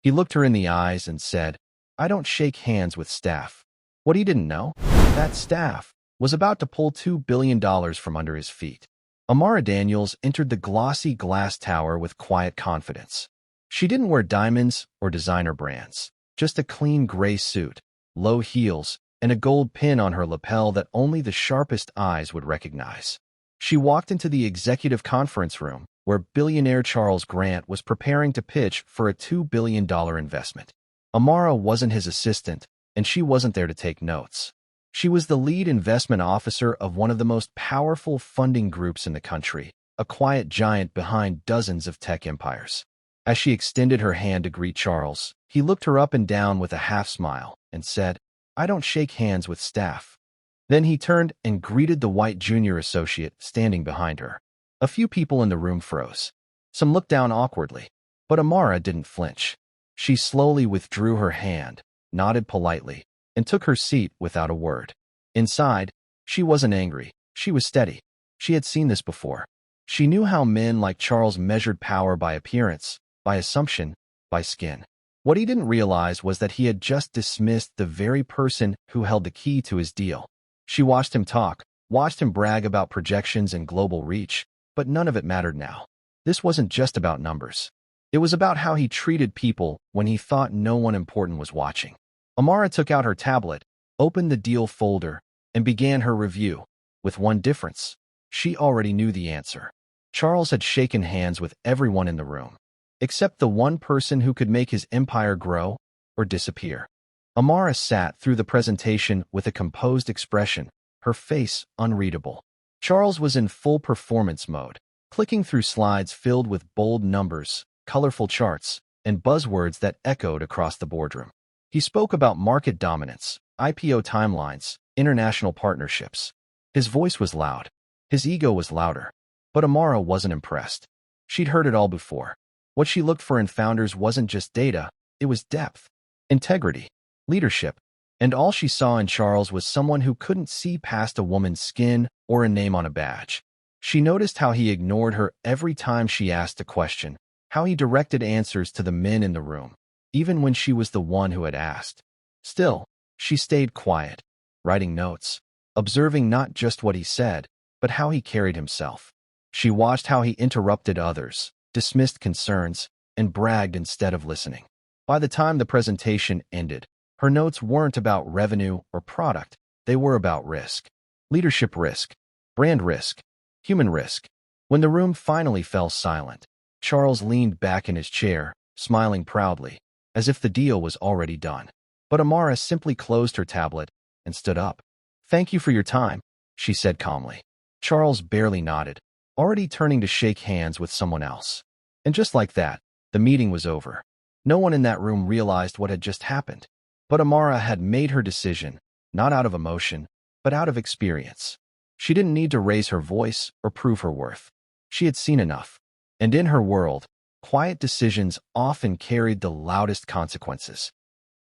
He looked her in the eyes and said, "I don't shake hands with staff." What he didn't know? That staff was about to pull $2 billion from under his feet. Amara Daniels entered the glossy glass tower with quiet confidence. She didn't wear diamonds or designer brands, just a clean gray suit, low heels, and a gold pin on her lapel that only the sharpest eyes would recognize. She walked into the executive conference room, where billionaire Charles Grant was preparing to pitch for a $2 billion investment. Amara wasn't his assistant, and she wasn't there to take notes. She was the lead investment officer of one of the most powerful funding groups in the country, a quiet giant behind dozens of tech empires. As she extended her hand to greet Charles, he looked her up and down with a half-smile and said, "I don't shake hands with staff." Then he turned and greeted the white junior associate standing behind her. A few people in the room froze. Some looked down awkwardly, but Amara didn't flinch. She slowly withdrew her hand, nodded politely, and took her seat without a word. Inside, she wasn't angry. She was steady. She had seen this before. She knew how men like Charles measured power by appearance, by assumption, by skin. What he didn't realize was that he had just dismissed the very person who held the key to his deal. She watched him talk, watched him brag about projections and global reach, but none of it mattered now. This wasn't just about numbers. It was about how he treated people when he thought no one important was watching. Amara took out her tablet, opened the deal folder, and began her review, with one difference. She already knew the answer. Charles had shaken hands with everyone in the room, except the one person who could make his empire grow or disappear. Amara sat through the presentation with a composed expression, her face unreadable. Charles was in full performance mode, clicking through slides filled with bold numbers, colorful charts, and buzzwords that echoed across the boardroom. He spoke about market dominance, IPO timelines, international partnerships. His voice was loud. His ego was louder. But Amara wasn't impressed. She'd heard it all before. What she looked for in founders wasn't just data, it was depth, integrity, leadership, and all she saw in Charles was someone who couldn't see past a woman's skin or a name on a badge. She noticed how he ignored her every time she asked a question, how he directed answers to the men in the room, even when she was the one who had asked. Still, she stayed quiet, writing notes, observing not just what he said, but how he carried himself. She watched how he interrupted others, dismissed concerns, and bragged instead of listening. By the time the presentation ended, her notes weren't about revenue or product, they were about risk. Leadership risk, brand risk, human risk. When the room finally fell silent, Charles leaned back in his chair, smiling proudly, as if the deal was already done. But Amara simply closed her tablet and stood up. "Thank you for your time," she said calmly. Charles barely nodded, already turning to shake hands with someone else. And just like that, the meeting was over. No one in that room realized what had just happened. But Amara had made her decision, not out of emotion, but out of experience. She didn't need to raise her voice or prove her worth. She had seen enough. And in her world, quiet decisions often carried the loudest consequences.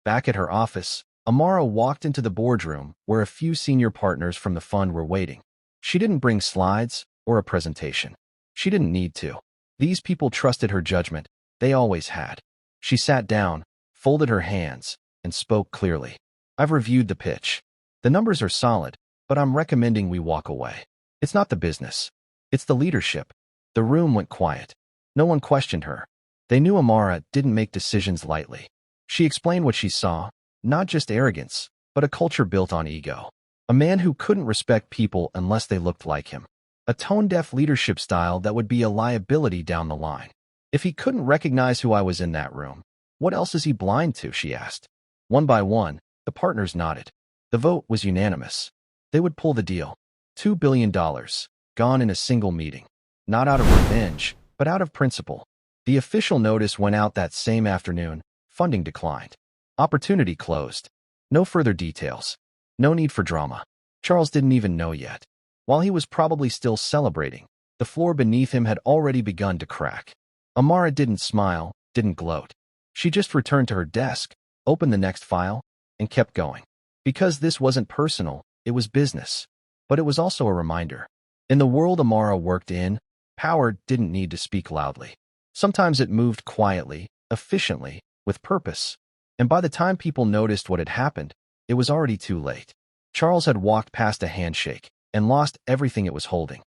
Back at her office, Amara walked into the boardroom where a few senior partners from the fund were waiting. She didn't bring slides or a presentation. She didn't need to. These people trusted her judgment. They always had. She sat down, folded her hands, and spoke clearly. "I've reviewed the pitch. The numbers are solid, but I'm recommending we walk away. It's not the business. It's the leadership." The room went quiet. No one questioned her. They knew Amara didn't make decisions lightly. She explained what she saw, not just arrogance, but a culture built on ego. A man who couldn't respect people unless they looked like him. A tone-deaf leadership style that would be a liability down the line. "If he couldn't recognize who I was in that room, what else is he blind to?" she asked. One by one, the partners nodded. The vote was unanimous. They would pull the deal. $2 billion, gone in a single meeting. Not out of revenge, but out of principle. The official notice went out that same afternoon. Funding declined. Opportunity closed. No further details. No need for drama. Charles didn't even know yet. While he was probably still celebrating, the floor beneath him had already begun to crack. Amara didn't smile, didn't gloat. She just returned to her desk, opened the next file, and kept going. Because this wasn't personal, it was business. But it was also a reminder. In the world Amara worked in, power didn't need to speak loudly. Sometimes it moved quietly, efficiently, with purpose. And by the time people noticed what had happened, it was already too late. Charles had walked past a handshake and lost everything it was holding.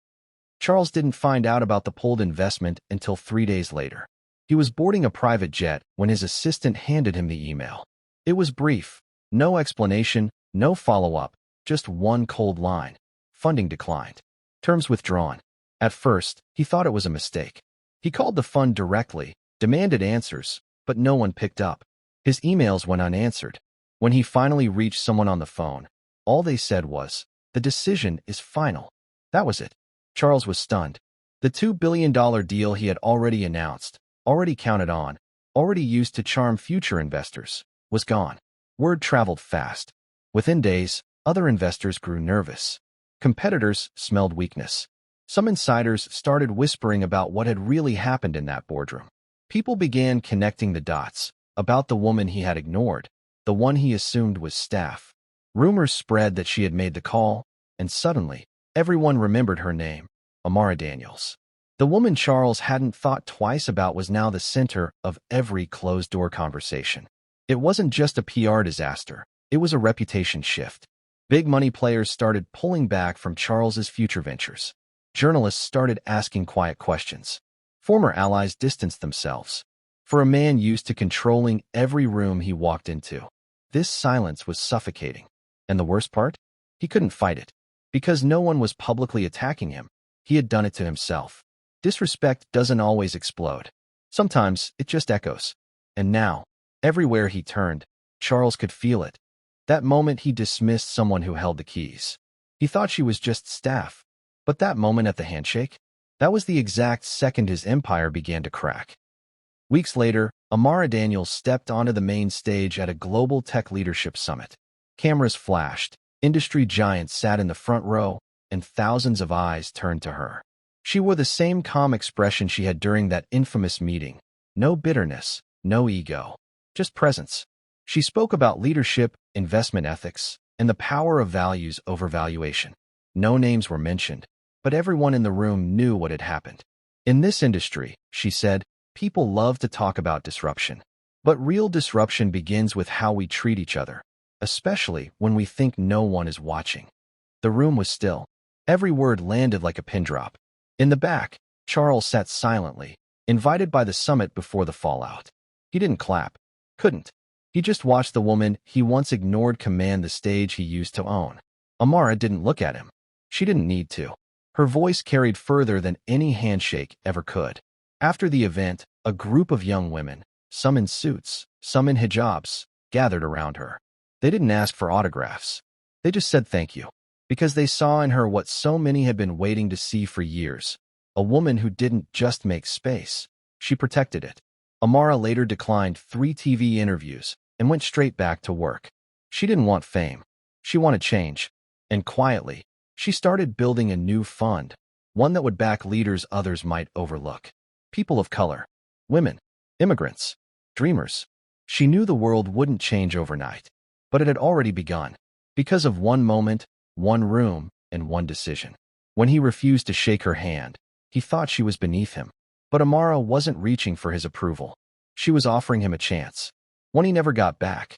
Charles didn't find out about the pulled investment until 3 days later. He was boarding a private jet when his assistant handed him the email. It was brief, no explanation, no follow-up, just one cold line. Funding declined. Terms withdrawn. At first, he thought it was a mistake. He called the fund directly, demanded answers, but no one picked up. His emails went unanswered. When he finally reached someone on the phone, all they said was, "The decision is final." That was it. Charles was stunned. The $2 billion deal he had already announced, already counted on, already used to charm future investors, was gone. Word traveled fast. Within days, other investors grew nervous. Competitors smelled weakness. Some insiders started whispering about what had really happened in that boardroom. People began connecting the dots about the woman he had ignored, the one he assumed was staff. Rumors spread that she had made the call, and suddenly, everyone remembered her name, Amara Daniels. The woman Charles hadn't thought twice about was now the center of every closed-door conversation. It wasn't just a PR disaster, it was a reputation shift. Big money players started pulling back from Charles's future ventures. Journalists started asking quiet questions. Former allies distanced themselves. For a man used to controlling every room he walked into, this silence was suffocating. And the worst part? He couldn't fight it. Because no one was publicly attacking him, he had done it to himself. Disrespect doesn't always explode. Sometimes it just echoes. And now, everywhere he turned, Charles could feel it. That moment he dismissed someone who held the keys. He thought she was just staff. But that moment at the handshake? That was the exact second his empire began to crack. Weeks later, Amara Daniels stepped onto the main stage at a global tech leadership summit. Cameras flashed, industry giants sat in the front row, and thousands of eyes turned to her. She wore the same calm expression she had during that infamous meeting. No bitterness, no ego, just presence. She spoke about leadership, investment ethics, and the power of values over valuation. No names were mentioned, but everyone in the room knew what had happened. In this industry, she said, people love to talk about disruption. But real disruption begins with how we treat each other, especially when we think no one is watching. The room was still. Every word landed like a pin drop. In the back, Charles sat silently, invited by the summit before the fallout. He didn't clap. Couldn't. He just watched the woman he once ignored command the stage he used to own. Amara didn't look at him. She didn't need to. Her voice carried further than any handshake ever could. After the event, a group of young women, some in suits, some in hijabs, gathered around her. They didn't ask for autographs. They just said thank you. Because they saw in her what so many had been waiting to see for years. A woman who didn't just make space. She protected it. Amara later declined 3 TV interviews and went straight back to work. She didn't want fame. She wanted change. And quietly, she started building a new fund, one that would back leaders others might overlook. People of color, women, immigrants, dreamers. She knew the world wouldn't change overnight, but it had already begun. Because of one moment, one room, and one decision. When he refused to shake her hand, he thought she was beneath him. But Amara wasn't reaching for his approval. She was offering him a chance. One he never got back.